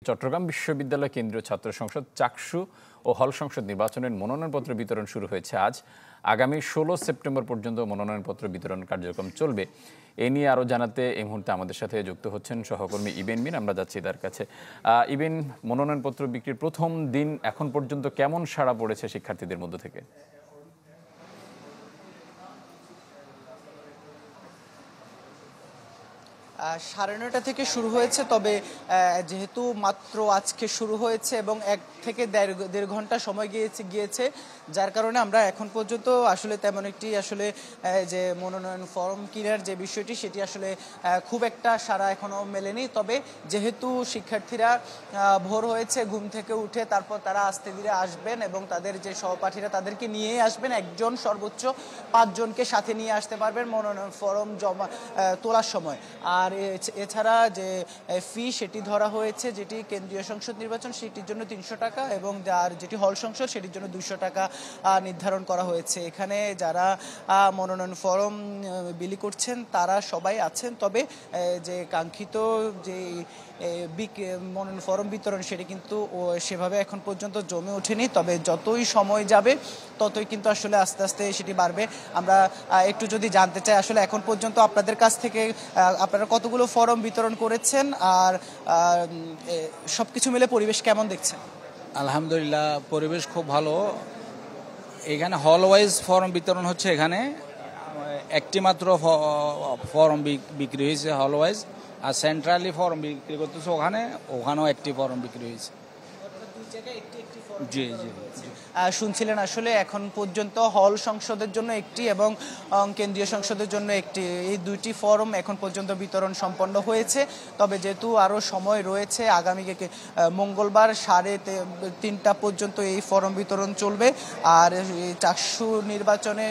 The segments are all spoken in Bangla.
চট্টগ্রাম বিশ্ববিদ্যালয় কেন্দ্রীয় ছাত্র সংসদ চাকসু ও হল সংসদ নির্বাচনের মনোনয়নপত্র বিতরণ শুরু হয়েছে আজ। আগামী 16 সেপ্টেম্বর পর্যন্ত মনোনয়নপত্র বিতরণ কার্যক্রম চলবে। এ নিয়ে আরও জানাতে এই মুহূর্তে আমাদের সাথে যুক্ত হচ্ছেন সহকর্মী ইবেন মির। আমরা যাচ্ছি তার কাছে। ইবেন, মনোনয়নপত্র বিক্রির প্রথম দিন এখন পর্যন্ত কেমন সাড়া পড়েছে শিক্ষার্থীদের মধ্য থেকে? 9:30 থেকে শুরু হয়েছে, তবে যেহেতু মাত্র আজকে শুরু হয়েছে এবং 1 থেকে দেড় ঘন্টা সময় গিয়েছে, যার কারণে আমরা এখন পর্যন্ত আসলে তেমন একটি যে মনোনয়ন ফর্ম কেনার যে বিষয়টি সেটি আসলে খুব একটা সাড়া এখনো মেলেনি। তবে যেহেতু শিক্ষার্থীরা ভোর হয়েছে, ঘুম থেকে উঠে তারপর তারা আস্তে ধীরে আসবেন এবং তাদের যে সহপাঠীরা তাদেরকে নিয়েই আসবেন। একজন সর্বোচ্চ 5 জনকে সাথে নিয়ে আসতে পারবেন মনোনয়ন ফর্ম জমা তোলার সময়। আর এছাড়া যে ফি সেটি ধরা হয়েছে, যেটি কেন্দ্রীয় সংসদ নির্বাচন সেটির জন্য 300 টাকা এবং আর যেটি হল সংসদ সেটির জন্য 200 টাকা নির্ধারণ করা হয়েছে। এখানে যারা মনোনয়ন ফর্ম বিলি করছেন তারা সবাই আছেন, তবে যে কাঙ্ক্ষিত যে মনোনয়ন ফর্ম বিতরণ সেটি কিন্তু সেভাবে এখন পর্যন্ত জমে ওঠেনি। তবে যতই সময় যাবে ততই কিন্তু আসলে আস্তে আস্তে সেটি বাড়বে। আমরা একটু যদি জানতে চাই আসলে এখন পর্যন্ত আপনাদের কাছ থেকে আপনারা কতগুলো ফর্ম বিতরণ করেছেন আর সবকিছু মিলে পরিবেশ কেমন দেখছেন? আলহামদুলিল্লাহ, পরিবেশ খুব ভালো। এখানে হল ওয়াইজ ফর্ম বিতরণ হচ্ছে। এখানে একটি মাত্র ফর্ম বিক্রি হয়েছে হল ওয়াইজ, আর সেন্ট্রালি ফর্ম বিক্রি করতেছে ওখানেও একটি ফর্ম বিক্রি হয়েছে। জি জি জি। শুনছিলেন আসলে এখন পর্যন্ত হল সংসদের জন্য একটি এবং কেন্দ্রীয় সংসদের জন্য একটি, এই দুইটি ফর্ম এখন পর্যন্ত বিতরণ সম্পন্ন হয়েছে। তবে যেহেতু আরও সময় রয়েছে, আগামী মঙ্গলবার 3:30 পর্যন্ত এই ফর্ম বিতরণ চলবে। আর চাকসু নির্বাচনে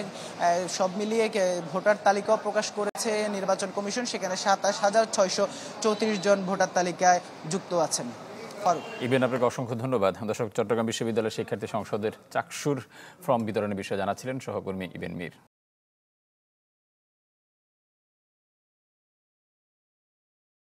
সব মিলিয়ে ভোটার তালিকাও প্রকাশ করেছে নির্বাচন কমিশন, সেখানে 27,634 জন ভোটার তালিকায় যুক্ত আছেন। ইবেন, আপনাকে অসংখ্য ধন্যবাদ। দর্শক, চট্টগ্রাম বিশ্ববিদ্যালয় শিক্ষার্থী সংসদের চাকসুর ফর্ম বিতরণের বিষয়ে জানাচ্ছিলেন সহকর্মী ইবেন মির।